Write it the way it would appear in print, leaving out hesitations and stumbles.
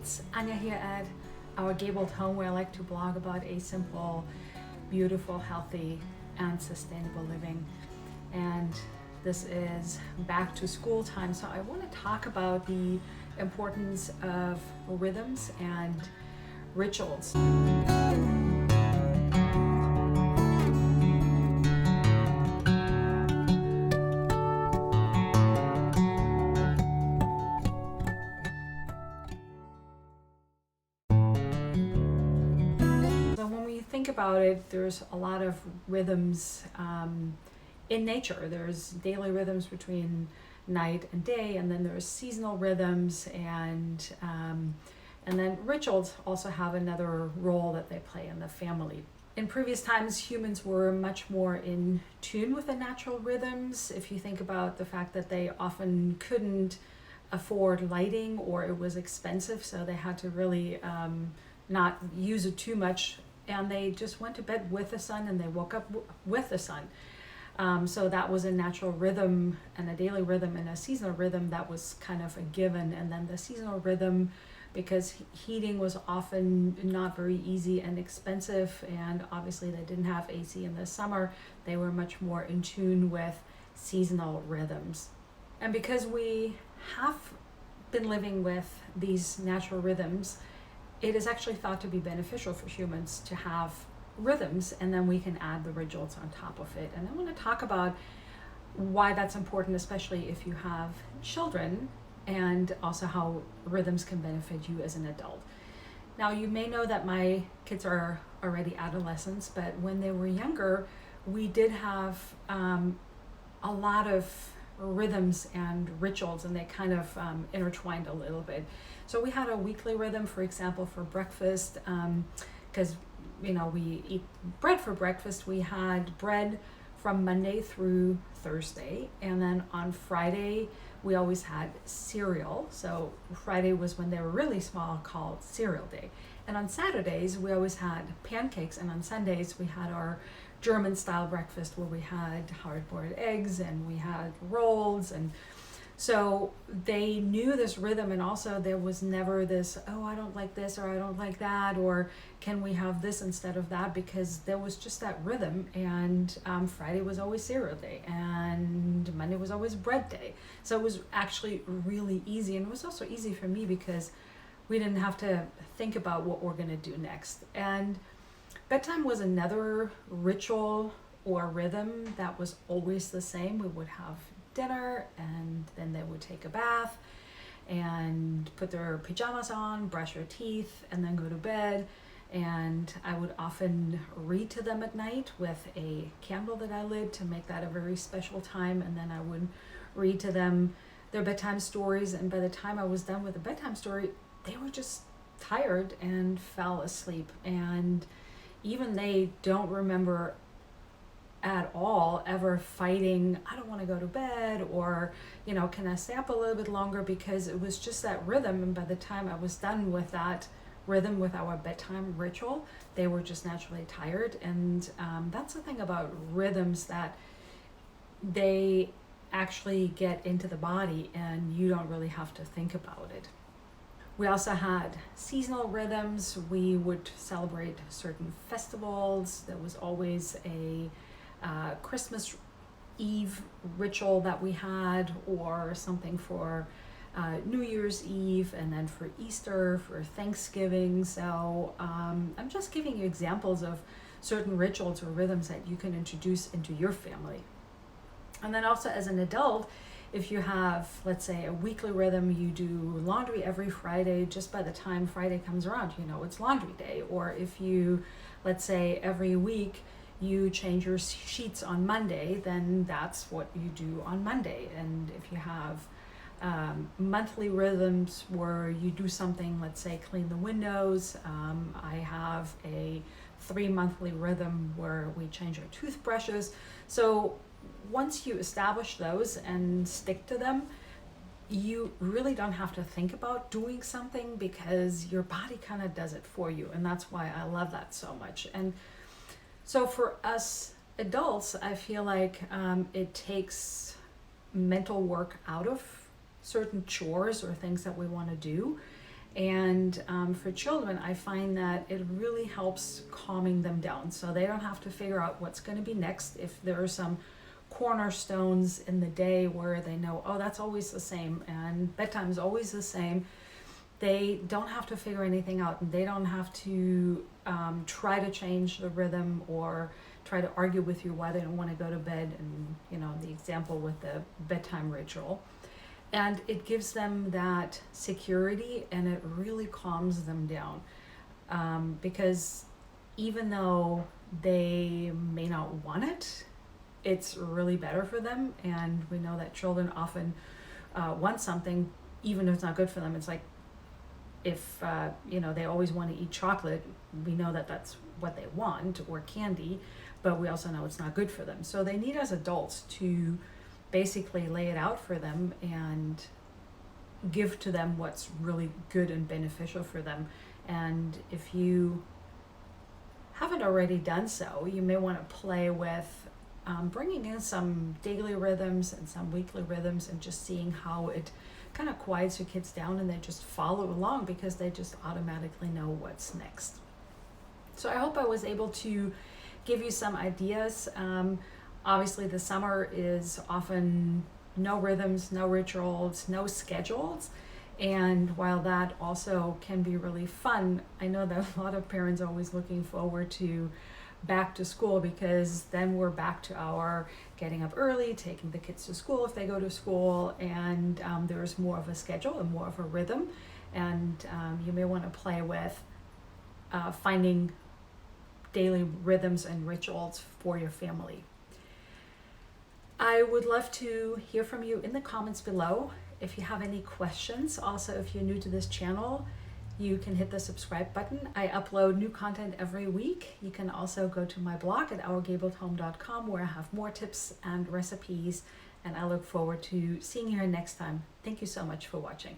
it's Anya here at our gabled home where I like to blog about a simple, beautiful, healthy, and sustainable living. And this is back to school time, so I want to talk about the importance of rhythms and rituals. So when we think about it, there's a lot of rhythms in nature. There's daily rhythms between night and day, and then there's seasonal rhythms, and then rituals also have another role that they play in the family. In previous times, humans were much more in tune with the natural rhythms. If you think about the fact that they often couldn't afford lighting, or it was expensive, so they had to really not use it too much, and they just went to bed with the sun and they woke up with the sun. So that was a natural rhythm and a daily rhythm and a seasonal rhythm that was kind of a given. And then the seasonal rhythm, because heating was often not very easy and expensive, and obviously they didn't have AC in the summer, they were much more in tune with seasonal rhythms. And because we have been living with these natural rhythms, it is actually thought to be beneficial for humans to have rhythms, and then we can add the rituals on top of it. And I want to talk about why that's important, especially if you have children, and also how rhythms can benefit you as an adult. Now, you may know that my kids are already adolescents, but when they were younger, we did have a lot of rhythms and rituals, and they kind of intertwined a little bit. So we had a weekly rhythm, for example, for breakfast, because we eat bread for breakfast. We had bread from Monday through Thursday, and then on Friday we always had cereal. So Friday was when they were really small, called cereal day. And on Saturdays we always had pancakes, and on Sundays we had our German style breakfast where we had hard-boiled eggs and we had rolls. And so they knew this rhythm, and also there was never this, oh, I don't like this, or I don't like that, or can we have this instead of that, because there was just that rhythm. And Friday was always cereal day, and Monday was always bread day. So it was actually really easy, and it was also easy for me because we didn't have to think about what we're going to do next. And bedtime was another ritual or rhythm that was always the same. We would have dinner, and then they would take a bath and put their pajamas on, brush their teeth, and then go to bed. And I would often read to them at night with a candle that I lit to make that a very special time. And then I would read to them their bedtime stories, and by the time I was done with the bedtime story, they were just tired and fell asleep. And even they don't remember at all ever fighting, I don't want to go to bed, or can I stay up a little bit longer, because it was just that rhythm. And by the time I was done with that rhythm, with our bedtime ritual, they were just naturally tired. And that's the thing about rhythms, that they actually get into the body and you don't really have to think about it. We also had seasonal rhythms. We would celebrate certain festivals. There was always a Christmas Eve ritual that we had, or something for New Year's Eve, and then for Easter, for Thanksgiving. So I'm just giving you examples of certain rituals or rhythms that you can introduce into your family. And then also as an adult, if you have, let's say, a weekly rhythm, you do laundry every Friday, just by the time Friday comes around, it's laundry day. Or if you, let's say, every week you change your sheets on Monday, then that's what you do on Monday. And if you have monthly rhythms where you do something, let's say clean the windows, I have a 3-monthly rhythm where we change our toothbrushes. So once you establish those and stick to them, you really don't have to think about doing something, because your body kind of does it for you. And that's why I love that so much. And so for us adults, I feel like it takes mental work out of certain chores or things that we want to do, And for children, I find that it really helps calming them down, so they don't have to figure out what's going to be next. If there are some cornerstones in the day where they know, oh, that's always the same and bedtime is always the same, they don't have to figure anything out, and they don't have to try to change the rhythm or try to argue with you why they don't want to go to bed, and the example with the bedtime ritual. And it gives them that security, and it really calms them down, because even though they may not want it, it's really better for them. And we know that children often want something even if it's not good for them. It's like if they always want to eat chocolate, we know that that's what they want, or candy, but we also know it's not good for them. So they need us adults to basically lay it out for them and give to them what's really good and beneficial for them. And if you haven't already done so, you may want to play with bringing in some daily rhythms and some weekly rhythms, and just seeing how it kind of quiets your kids down, and they just follow along because they just automatically know what's next. So I hope I was able to give you some ideas. Obviously the summer is often no rhythms, no rituals, no schedules. And while that also can be really fun, I know that a lot of parents are always looking forward to back to school, because then we're back to our getting up early, taking the kids to school if they go to school, and there's more of a schedule and more of a rhythm. And you may want to play with finding daily rhythms and rituals for your family. I would love to hear from you in the comments below. If you have any questions, also if you're new to this channel, you can hit the subscribe button. I upload new content every week. You can also go to my blog at ourgabledhome.com, where I have more tips and recipes, and I look forward to seeing you here next time. Thank you so much for watching.